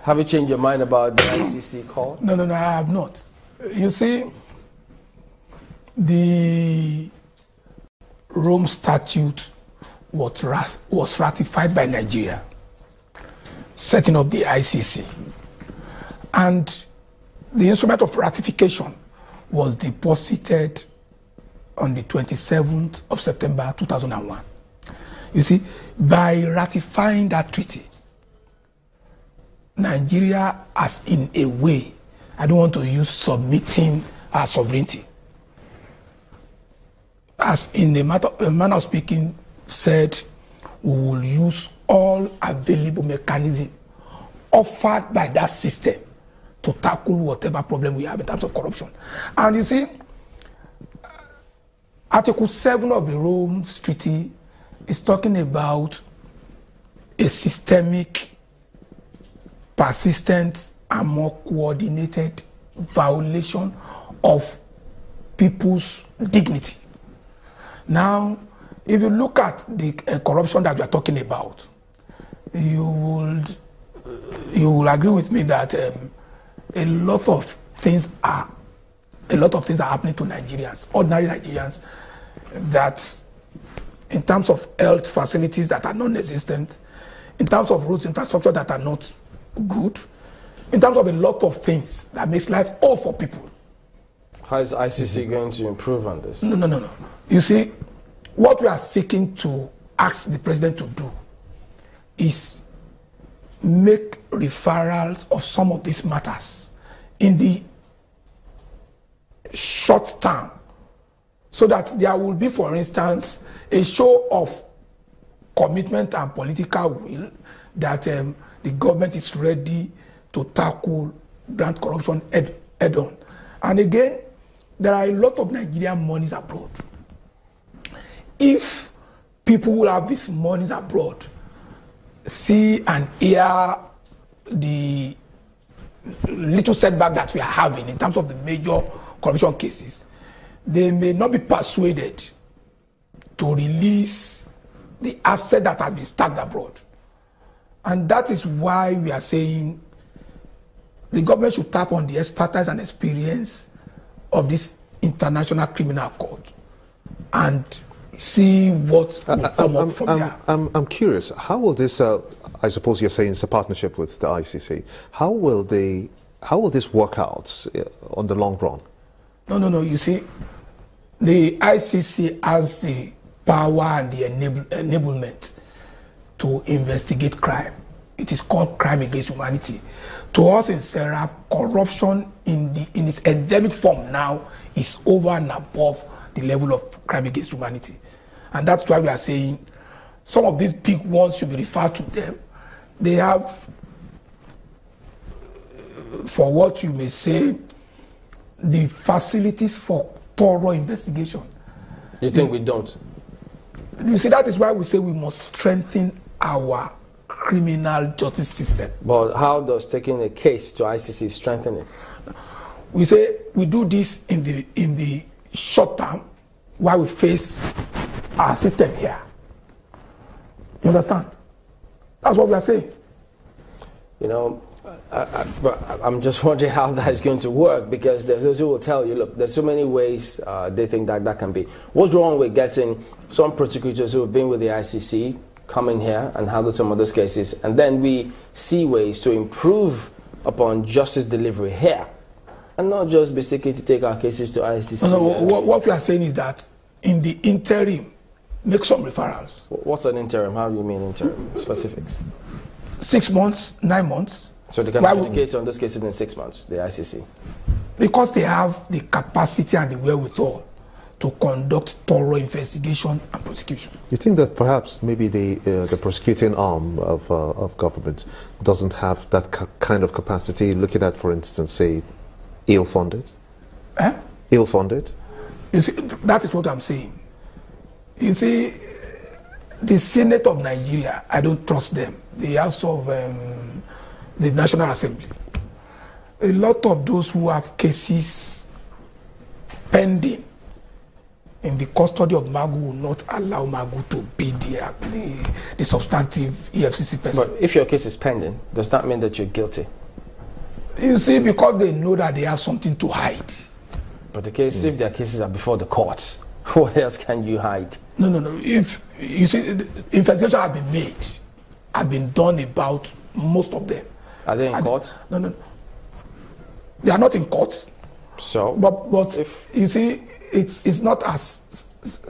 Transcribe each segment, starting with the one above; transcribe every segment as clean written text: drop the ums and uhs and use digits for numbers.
Have you changed your mind about the ICC call? No, I have not. You see, the Rome Statute was ratified by Nigeria, setting up the ICC. And the instrument of ratification was deposited on the 27th of September 2001. You see, by ratifying that treaty, Nigeria has, in a way, I don't want to use submitting our sovereignty, as in a manner of speaking, said we will use all available mechanisms offered by that system to tackle whatever problem we have in terms of corruption. And you see, Article 7 of the Rome Treaty is talking about a systemic, persistent, and more coordinated violation of people's dignity. Now, if you look at the corruption that we are talking about, you will agree with me that a lot of things are happening to Nigerians, ordinary Nigerians, that in terms of health facilities that are non-existent, in terms of roads infrastructure that are not good, in terms of a lot of things that makes life all for people. How is ICC going to improve on this? No. You see, what we are seeking to ask the president to do is make referrals of some of these matters in the short term, so that there will be, for instance, a show of commitment and political will that the government is ready to tackle grant corruption head on. And again, there are a lot of Nigerian monies abroad. If people who have these monies abroad see and hear the little setback that we are having in terms of the major corruption cases, they may not be persuaded to release the asset that has been stacked abroad. And that is why we are saying the government should tap on the expertise and experience of this International Criminal Court and see what will come up from there. I'm curious, how will this, I suppose you're saying it's a partnership with the ICC, how will this work out on the long run? No, you see, the ICC has the power and the enablement to investigate crime. It is called crime against humanity. To us in SERAP, corruption in its endemic form now is over and above the level of crime against humanity. And that's why we are saying some of these big ones should be referred to them. They have, for what you may say, the facilities for thorough investigation. You think we don't? You see, that is why we say we must strengthen our criminal justice system. But how does taking a case to ICC strengthen it? We say we do this in the short term while we face our system here. You understand? That's what we are saying. You know, I'm just wondering how that is going to work, because there's those who will tell you, look, there's so many ways they think that can be. What's wrong with getting some prosecutors who have been with the ICC come in here and handle some of those cases, and then we see ways to improve upon justice delivery here, and not just basically to take our cases to ICC? No, what we are saying is that in the interim, make some referrals. What's an interim? How do you mean interim? Specifics. 6 months, 9 months. So they can adjudicate on those cases in 6 months, the ICC? Because they have the capacity and the wherewithal to conduct thorough investigation and prosecution. You think that perhaps maybe the prosecuting arm of government doesn't have that kind of capacity, looking at, for instance, say, ill-funded? Ill-funded? You see, that is what I'm saying. You see, the Senate of Nigeria, I don't trust them. The House of the National Assembly. A lot of those who have cases pending in the custody of Magu will not allow Magu to be the substantive EFCC person. But if your case is pending, does that mean that you're guilty? You see, because they know that they have something to hide. But the case, if their cases are before the courts, what else can you hide? No. If you see, investigations have been made, have been done about most of them. Are they in court? No. They are not in court. So, but if you see, it's not as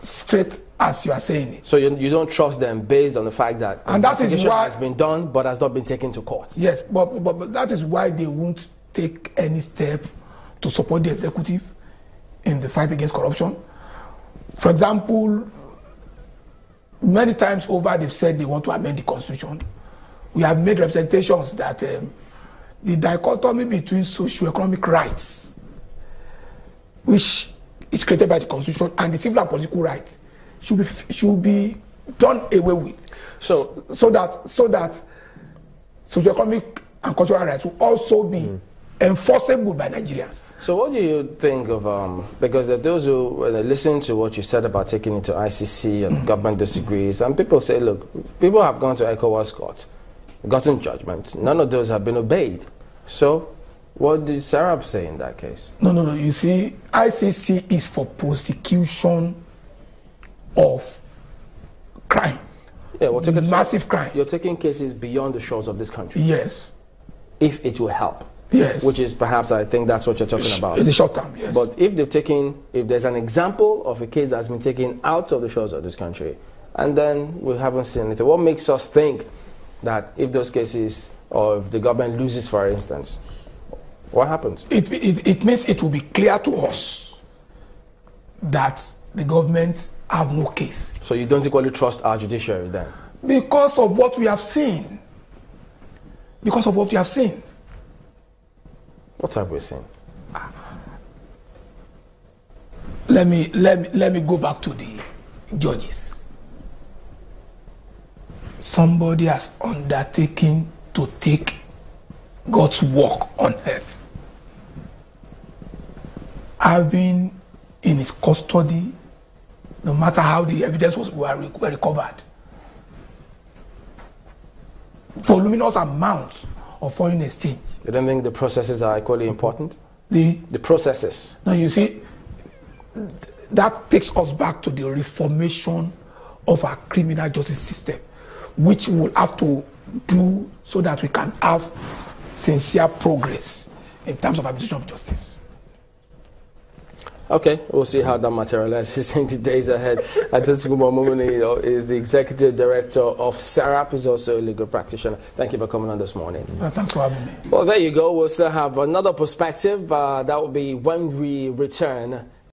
straight as you are saying it. So you don't trust them based on the fact that and that is why has been done but has not been taken to court. Yes, but that is why they won't take any step to support the executive in the fight against corruption. For example, many times over they've said they want to amend the constitution. We have made representations that the dichotomy between socio-economic rights, which is created by the constitution, and the civil and political rights should be done away with. So that socio-economic and cultural rights will also be enforceable by Nigerians. So what do you think of, because there are those who listen to what you said about taking it to ICC and government disagrees, and people say, look, people have gone to ECOWAS court, gotten judgment, none of those have been obeyed. So what did SERAP say in that case? No. You see, ICC is for prosecution of crime. Yeah, we'll take massive crime. You're taking cases beyond the shores of this country. Yes. If it will help. Yes. Which is perhaps, I think that's what you're talking about. In the short term, yes. But if there's an example of a case that's been taken out of the shores of this country, and then we haven't seen anything, what makes us think that if those cases, or if the government loses, for instance, what happens? It means it will be clear to us that the government have no case. So you don't equally trust our judiciary then? Because of what we have seen. Because of what we have seen. What have we seen? Let me go back to the judges. Somebody has undertaken to take God's work on earth, having in his custody, no matter how the evidence were recovered, voluminous amounts of foreign exchange. You don't think the processes are equally important? The processes. No, you see, that takes us back to the reformation of our criminal justice system, which we'll have to do so that we can have sincere progress in terms of administration of justice. Okay, we'll see how that materializes in the days ahead. Adetokunbo Omomuni is the executive director of SERAP. He's also a legal practitioner. Thank you for coming on this morning. Thanks for having me. Well, there you go. We'll still have another perspective. That will be when we return.